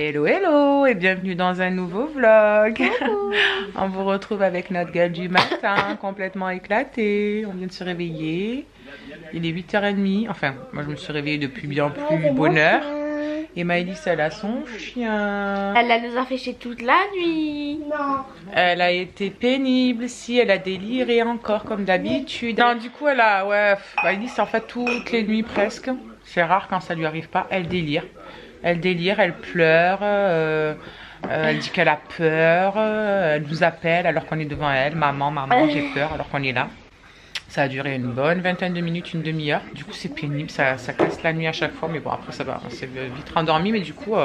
Hello hello et bienvenue dans un nouveau vlog. On vous retrouve avec notre gueule du matin complètement éclatée. On vient de se réveiller. Il est 8h30. Enfin, moi je me suis réveillée depuis bien plus bonne heure. Et Maëlys, elle a son chien. Elle nous a fait chier toute la nuit. Non. Elle a été pénible. Si, elle a déliré encore comme d'habitude. Non, du coup, elle a... Ouais, Maëlys, en fait, toutes les nuits presque. C'est rare quand ça lui arrive pas. Elle délire. Elle délire, elle pleure. Elle dit qu'elle a peur. Elle vous appelle alors qu'on est devant elle. Maman, maman, j'ai peur alors qu'on est là. Ça a duré une bonne vingtaine de minutes, une demi-heure. Du coup, c'est pénible, ça casse la nuit à chaque fois. Mais bon, après, ça va, on s'est vite rendormi. Mais du coup,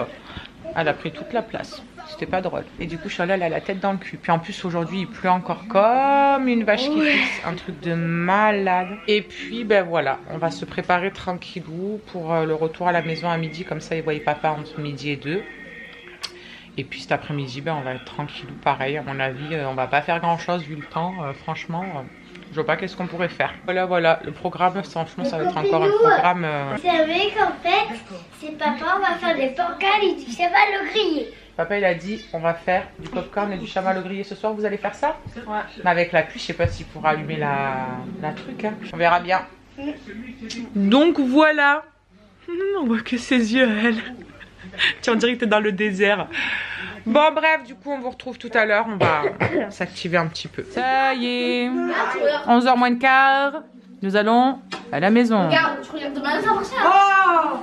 elle a pris toute la place. C'était pas drôle. Et du coup, Charlotte, elle a la tête dans le cul. Puis en plus, aujourd'hui, il pleut encore comme une vache qui pisse. Un truc de malade. Et puis, ben voilà, on va se préparer tranquillou pour le retour à la maison à midi. Comme ça, ils voient papa entre midi et 2. Et puis cet après-midi, ben, on va être tranquillou. Pareil, à mon avis, on va pas faire grand-chose vu le temps. Franchement... je vois pas qu'est-ce qu'on pourrait faire. Voilà, le programme, franchement, ça va être encore un programme... Vous savez qu'en fait, c'est papa, on va faire des pancales et du chamal au grillé. Papa, il a dit, on va faire du popcorn et du chamal au grillé ce soir. Vous allez faire ça? Ouais. Mais avec la pluie, je sais pas s'il pourra allumer la truc. Hein. On verra bien. Donc voilà. On voit que ses yeux, elle. Tu en dirais que t'es dans le désert. Bon bref, du coup on vous retrouve tout à l'heure. On va s'activer un petit peu. Ça y est, 11h moins le quart. Nous allons à la maison. Regarde, je regarde demain matin. Oh,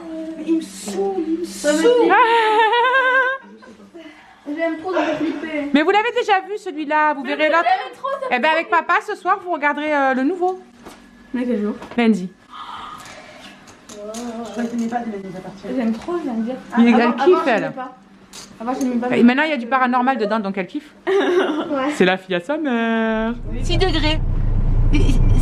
il me saoule, J'aime trop, ça fait flipper. Mais vous l'avez déjà vu celui-là, vous verrez l'autre. Eh ben avec papa ce soir vous regarderez le nouveau. Mais quel jour? Lundi. J'aime trop, j'aime bien. Elle kiffe elle. Et maintenant il y a du paranormal dedans donc elle kiffe. Ouais. C'est la fille à sa mère. 6 degrés.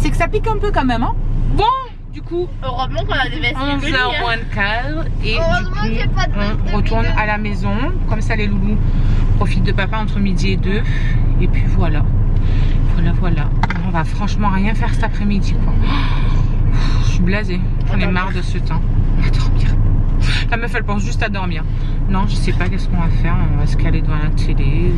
C'est que ça pique un peu quand même hein. Bon du coup heureusement qu'on a des vestes. 11h moins le quart et Heureusement qu'il y a pas de veste on retourne à la maison. Comme ça les loulous profitent de papa entre midi et 2. Et puis voilà. Voilà. On va franchement rien faire cet après-midi quoi. Je suis blasée. J'en ai marre de ce temps. On va dormir. La meuf elle pense juste à dormir. Non je sais pas qu'est-ce qu'on va faire. On va se caler devant la télé.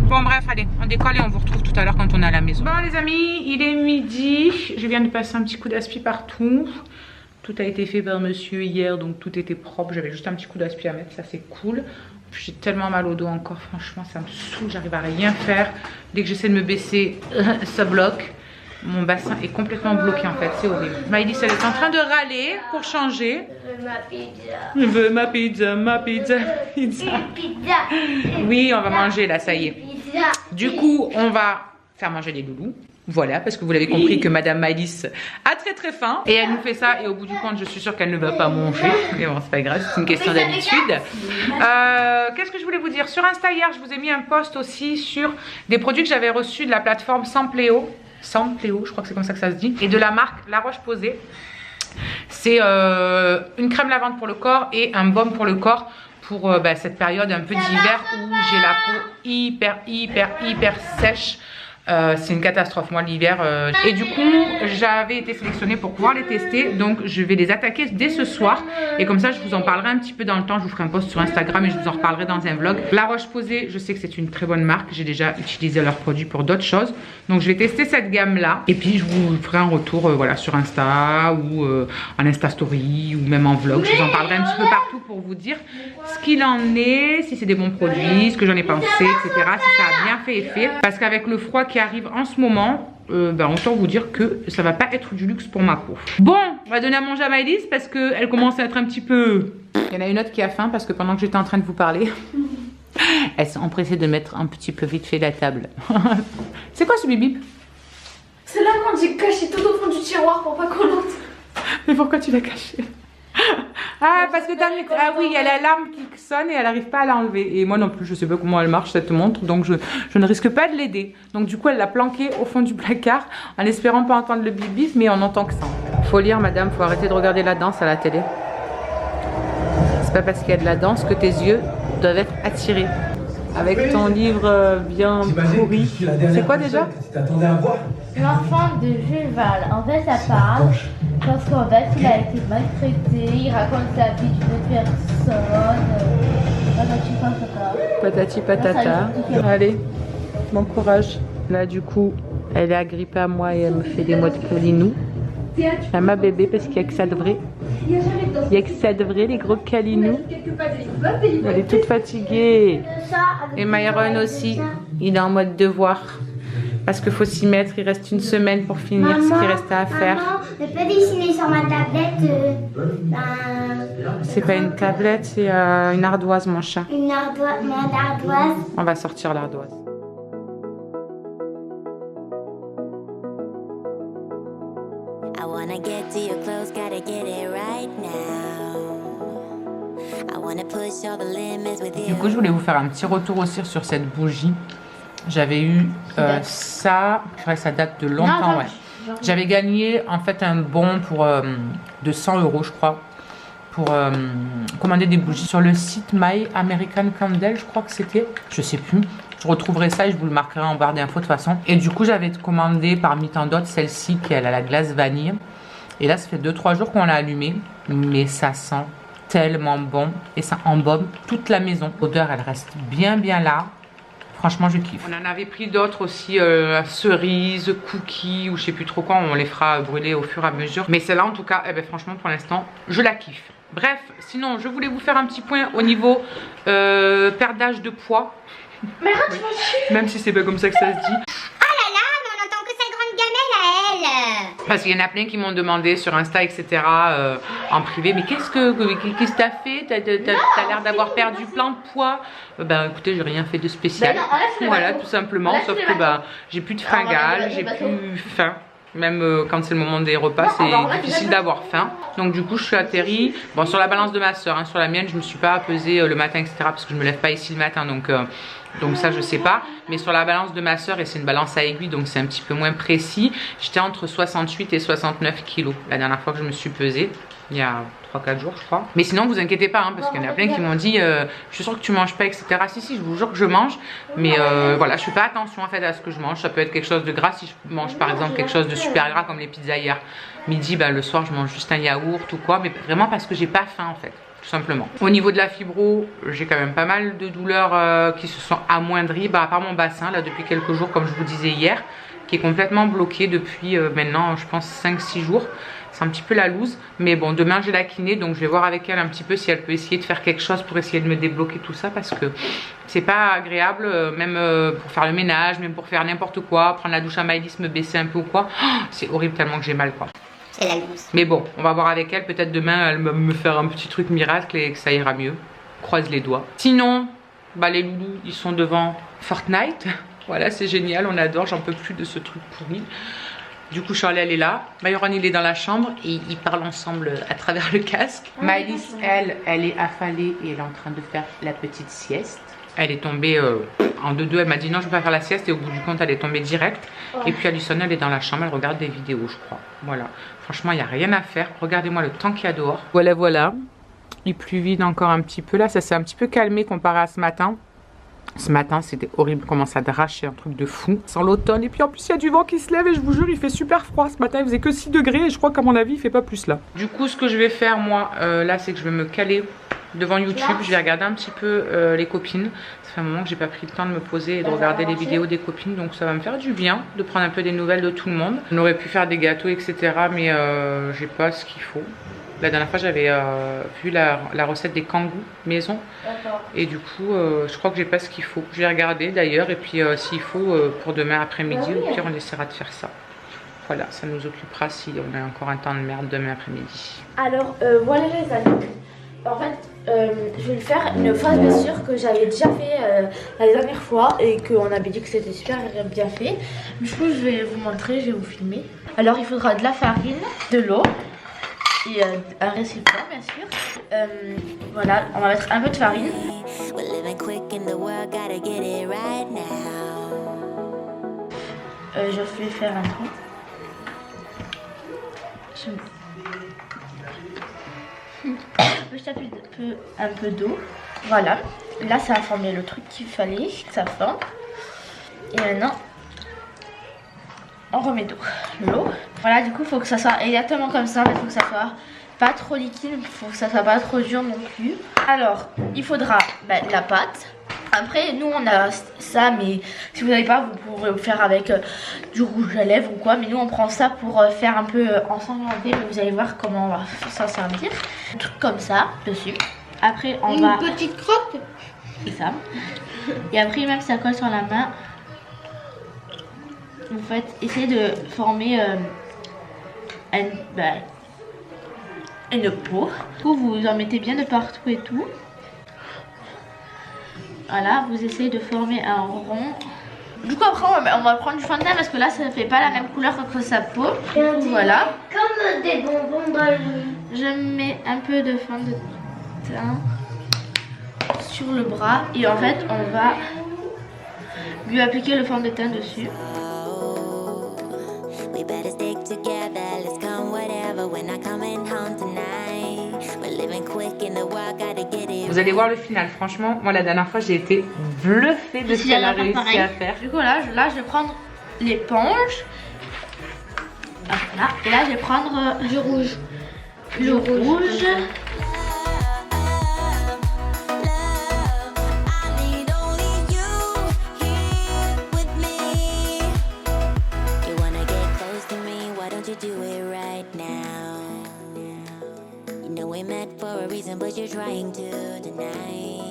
Bon bref allez on décolle et on vous retrouve tout à l'heure quand on est à la maison. Bon les amis il est midi. Je viens de passer un petit coup d'aspi partout. Tout a été fait par monsieur hier donc tout était propre. J'avais juste un petit coup d'aspi à mettre, ça c'est cool. J'ai tellement mal au dos encore, franchement ça me saoule, j'arrive à rien faire. Dès que j'essaie de me baisser, ça bloque. Mon bassin est complètement bloqué en fait, c'est horrible. Maëlys elle est en train de râler pour changer. Je veux ma pizza. Je veux ma pizza, ma pizza. Pizza. Oui on va manger là, ça y est. Pizza. Du coup on va faire manger les loulous. Voilà, parce que vous l'avez compris que Madame Maëlys a très faim. Et elle nous fait ça et au bout du compte, je suis sûre qu'elle ne va pas manger. Mais bon, c'est pas grave, c'est une question d'habitude. Qu'est-ce que je voulais vous dire? Sur Insta hier, je vous ai mis un post aussi sur des produits que j'avais reçus de la plateforme Sampléo. Sampléo, je crois que c'est comme ça que ça se dit. Et de la marque La Roche-Posay. C'est une crème lavante pour le corps et un baume pour le corps. Pour cette période un peu d'hiver où j'ai la peau hyper sèche. C'est une catastrophe moi l'hiver et du coup j'avais été sélectionnée pour pouvoir les tester donc je vais les attaquer dès ce soir et comme ça je vous en parlerai un petit peu dans le temps. Je vous ferai un post sur Instagram et je vous en reparlerai dans un vlog. La Roche-Posay je sais que c'est une très bonne marque, j'ai déjà utilisé leurs produits pour d'autres choses donc je vais tester cette gamme là et puis je vous ferai un retour voilà sur Insta ou en Insta Story ou même en vlog. Je vous en parlerai un petit peu partout pour vous dire ce qu'il en est, si c'est des bons produits, ce que j'en ai pensé, etc. Si ça a bien fait effet parce qu'avec le froid qui arrive en ce moment, autant vous dire que ça va pas être du luxe pour ma peau. Bon, on va donner à manger à Maëlys parce qu'elle commence à être un petit peu... Il y en a une autre qui a faim parce que pendant que j'étais en train de vous parler, elle s'est empressée de mettre un petit peu vite fait la table. C'est quoi ce bip-bip? C'est là quand j'ai caché tout au fond du tiroir pour pas qu'on l'entende. Mais pourquoi tu l'as caché? Ah parce que ah oui il y a l'alarme qui sonne et elle n'arrive pas à l'enlever et moi non plus je sais pas comment elle marche cette montre donc je ne risque pas de l'aider donc du coup elle l'a planquée au fond du placard en espérant pas entendre le bip bip mais on entend que ça. Faut lire madame, faut arrêter de regarder la danse à la télé. C'est pas parce qu'il y a de la danse que tes yeux doivent être attirés. Avec ton livre bien pourri. C'est quoi déjà? Tu t'attendais à voir? L'enfant de Jules Verne. En fait, ça parle Parce qu'en fait, il a été maltraité, il raconte la vie d'une autre personne. Patati patata. Allez, bon courage. Là, du coup, elle est agrippée à moi et elle me fait des mots de câlinou. À ma bébé, parce qu'il n'y a que ça de vrai. Il n'y a que ça de vrai, les gros câlinous. Elle est toute fatiguée. Et Myron aussi, il est en mode devoir. Parce qu'il faut s'y mettre, il reste une semaine pour finir ce qui reste à faire. Maman, je peux dessiner sur ma tablette C'est pas une tablette, c'est une ardoise, mon chat. une ardoise. On va sortir l'ardoise. I wanna get to your clothes, gotta get it right now. I wanna push all the limits with you. Du coup, je voulais vous faire un petit retour aussi sur cette bougie. J'avais eu ça, ça date de longtemps, ouais. J'avais gagné en fait un bon pour de 100 €, je crois, pour commander des bougies sur le site My American Candle, je crois que c'était, je sais plus. Je retrouverai ça et je vous le marquerai en barre d'infos de toute façon. Et du coup, j'avais commandé parmi tant d'autres celle-ci qui elle a la glace vanille. Et là, ça fait 2-3 jours qu'on l'a allumée, mais ça sent tellement bon et ça embaume toute la maison. L'odeur, elle reste bien là. Franchement, je kiffe. On en avait pris d'autres aussi, cerises, cookies ou je sais plus trop quoi. On les fera brûler au fur et à mesure. Mais celle-là, en tout cas, eh ben, franchement, pour l'instant, je la kiffe. Bref, sinon, je voulais vous faire un petit point au niveau perdage de poids. Mais tu m'as su. Même si c'est pas comme ça que ça se dit. Oh là là, mais on entend que sa grande gamelle à elle. Parce qu'il y en a plein qui m'ont demandé sur Insta, etc. En privé, mais qu'est-ce que t'as fait? T'as l'air d'avoir perdu plein de poids. Ben écoutez, j'ai rien fait de spécial. Ben non, voilà, tout simplement. Sauf que ben, j'ai plus de fringales, j'ai plus faim. Même quand c'est le moment des repas, c'est difficile d'avoir faim. Donc du coup, je suis atterrie. Bon, sur la balance de ma soeur, hein, sur la mienne, je me suis pas pesée le matin, etc. Parce que je me lève pas ici le matin, donc ça je sais pas. Mais sur la balance de ma soeur, et c'est une balance à aiguille, donc c'est un petit peu moins précis, j'étais entre 68 et 69 kilos la dernière fois que je me suis pesée, il y a 3-4 jours je crois. Mais sinon vous inquiétez pas, hein, parce qu'il y en a plein qui m'ont dit je suis sûre que tu manges pas, etc. Si, je vous jure que je mange, mais voilà, je fais pas attention en fait à ce que je mange. Ça peut être quelque chose de gras si je mange par exemple quelque chose de super gras comme les pizzas hier midi, bah, le soir je mange juste un yaourt ou quoi, mais vraiment parce que j'ai pas faim en fait. Tout simplement. Au niveau de la fibro, j'ai quand même pas mal de douleurs qui se sont amoindries, à part mon bassin là depuis quelques jours, comme je vous disais hier, qui est complètement bloqué depuis maintenant je pense 5-6 jours. C'est un petit peu la loose, mais bon, demain j'ai la kiné, donc je vais voir avec elle un petit peu si elle peut essayer de faire quelque chose pour essayer de me débloquer tout ça, parce que c'est pas agréable, même pour faire le ménage, même pour faire n'importe quoi, prendre la douche à Maëlys, me baisser un peu ou quoi, c'est horrible tellement que j'ai mal quoi. C'est la loose. Mais bon, on va voir avec elle, peut-être demain elle va me faire un petit truc miracle et que ça ira mieux. Croise les doigts. Sinon, bah les loulous, ils sont devant Fortnite. Voilà, c'est génial, on adore, j'en peux plus de ce truc pourri. Du coup, Charlie, elle est là. Myron, il est dans la chambre et ils parlent ensemble à travers le casque. Maëlys, elle est affalée et elle est en train de faire la petite sieste. Elle est tombée en 2-2. Elle m'a dit non, je ne veux pas faire la sieste. Et au bout du compte, elle est tombée direct. Et puis Alison, elle est dans la chambre. Elle regarde des vidéos, je crois. Voilà. Franchement, il n'y a rien à faire. Regardez-moi le temps qu'il y a dehors. Voilà. Il pluvie encore un petit peu. Là, ça s'est un petit peu calmé comparé à ce matin. Ce matin, c'était horrible, comment ça drache, un truc de fou. Sans l'automne, et puis en plus, il y a du vent qui se lève et je vous jure, il fait super froid. Ce matin, il faisait que 6 degrés et je crois qu'à mon avis, il fait pas plus là. Du coup, ce que je vais faire, moi, là, c'est que je vais me caler devant YouTube. Je vais regarder un petit peu les copines. Ça fait un moment que j'ai pas pris le temps de me poser et de regarder les vidéos des copines, donc ça va me faire du bien de prendre un peu des nouvelles de tout le monde. On aurait pu faire des gâteaux, etc. mais j'ai pas ce qu'il faut. La dernière fois, j'avais vu la recette des kangous maison. Et du coup, je crois que j'ai pas ce qu'il faut. Je vais regarder d'ailleurs. Et puis, s'il faut, pour demain après-midi, au pire, on essaiera de faire ça. Voilà, ça nous occupera si on a encore un temps de merde demain après-midi. Alors, voilà les amis. En fait, je vais le faire une phase bien sûr que j'avais déjà fait la dernière fois et qu'on avait dit que c'était super bien fait. Du coup, je vais vous montrer, je vais vous filmer. Alors, il faudra de la farine, de l'eau. Et un récipient bien sûr. Voilà, on va mettre un peu de farine. Je vais faire un truc. Je taper un peu d'eau. Voilà, là ça a formé le truc qu'il fallait que ça forme. Et maintenant, on remet l'eau. Voilà, du coup, il faut que ça soit exactement comme ça. Il faut que ça soit pas trop liquide, il faut que ça soit pas trop dur non plus. Alors, il faudra la pâte. Après, nous, on a ça, mais si vous n'avez pas, vous pourrez le faire avec du rouge à lèvres ou quoi. Mais nous, on prend ça pour faire un peu ensanglanté. Mais vous allez voir comment on va s'en servir. Un truc comme ça, dessus. Après, on va... Une petite crotte. C'est ça. Et après, même si ça colle sur la main, vous faites essayer de former une peau. Du coup, vous en mettez bien de partout et tout. Voilà, vous essayez de former un rond. Du coup, après, on va prendre du fond de teint parce que là, ça fait pas la même couleur que sa peau. Du coup, voilà. Comme des bonbons dans le... Je mets un peu de fond de teint sur le bras et en fait, on va lui appliquer le fond de teint dessus. Vous allez voir le final, franchement, moi la dernière fois j'ai été bluffée de ce qu'elle a réussi à faire. Du coup là je vais prendre l'éponge. Voilà. Et là je vais prendre du rouge. Le rouge.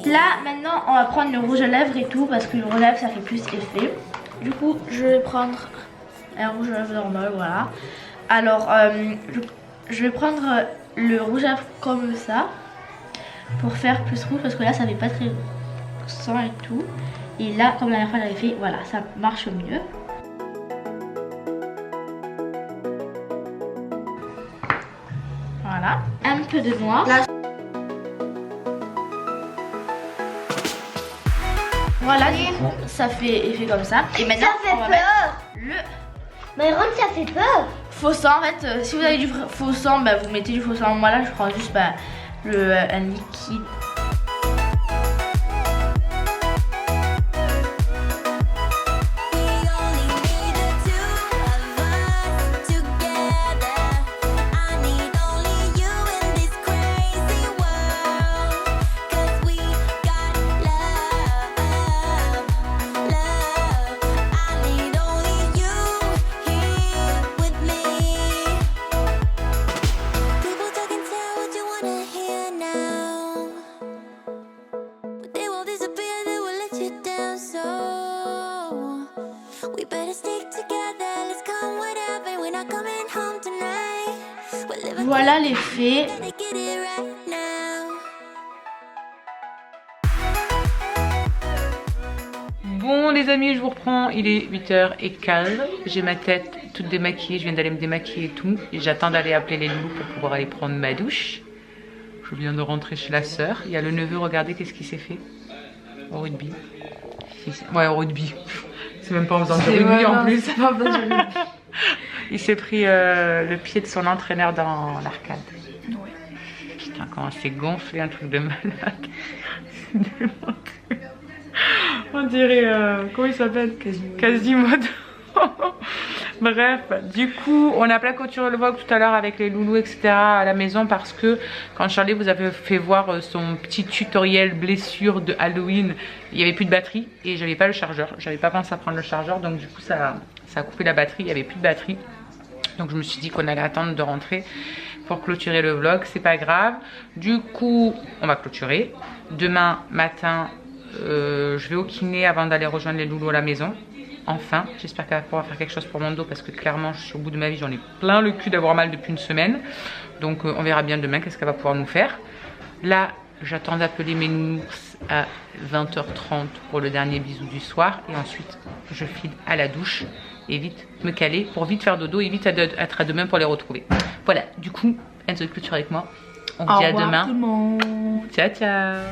Là maintenant on va prendre le rouge à lèvres et tout parce que le rouge à lèvres ça fait plus effet. Du coup je vais prendre un rouge à lèvres normal, voilà. Alors je vais prendre le rouge à lèvres comme ça pour faire plus rouge parce que là ça fait pas très sang et tout. Et là comme la dernière fois j'avais fait, voilà, ça marche mieux. Voilà, un peu de noir. Là, voilà, ça fait effet comme ça. Et maintenant, ça fait on va peur. mettre le Mais Ron, ça fait peur. faux sang. En fait, si vous avez du faux sang, vous mettez du faux sang. Moi là, je prends juste un liquide. Voilà l'effet. Bon les amis, je vous reprends, il est 8h15. J'ai ma tête toute démaquillée, je viens d'aller me démaquiller et tout. Et j'attends d'aller appeler les loulous pour pouvoir aller prendre ma douche. Je viens de rentrer chez la sœur. Il y a le neveu, regardez qu'est-ce qu'il s'est fait. Au rugby. Ouais, au rugby. C'est même pas en faisant du rugby en plus. Il s'est pris le pied de son entraîneur dans l'arcade. Ouais. Putain, comment c'est gonflé, un truc de malade. On dirait, comment il s'appelle? Quasimodo. Bref, du coup, on a clôturé le vlog tout à l'heure avec les loulous, etc. à la maison parce que quand Charlie vous avait fait voir son petit tutoriel blessure de Halloween, il n'y avait plus de batterie et j'avais pas le chargeur. J'avais pas pensé à prendre le chargeur, donc du coup, ça a coupé la batterie, il n'y avait plus de batterie. Donc je me suis dit qu'on allait attendre de rentrer pour clôturer le vlog, c'est pas grave. Du coup, on va clôturer. Demain matin, je vais au kiné avant d'aller rejoindre les loulous à la maison. Enfin, j'espère qu'elle va pouvoir faire quelque chose pour mon dos parce que clairement je suis au bout de ma vie, j'en ai plein le cul d'avoir mal depuis une semaine. Donc on verra bien demain qu'est-ce qu'elle va pouvoir nous faire. Là, j'attends d'appeler mes nounours à 20h30 pour le dernier bisou du soir. Et ensuite, je file à la douche et vite me caler pour vite faire dodo et vite être à demain pour les retrouver. Voilà, du coup, Enzo clôture avec moi. On se dit à demain. Tout le monde. Ciao, ciao.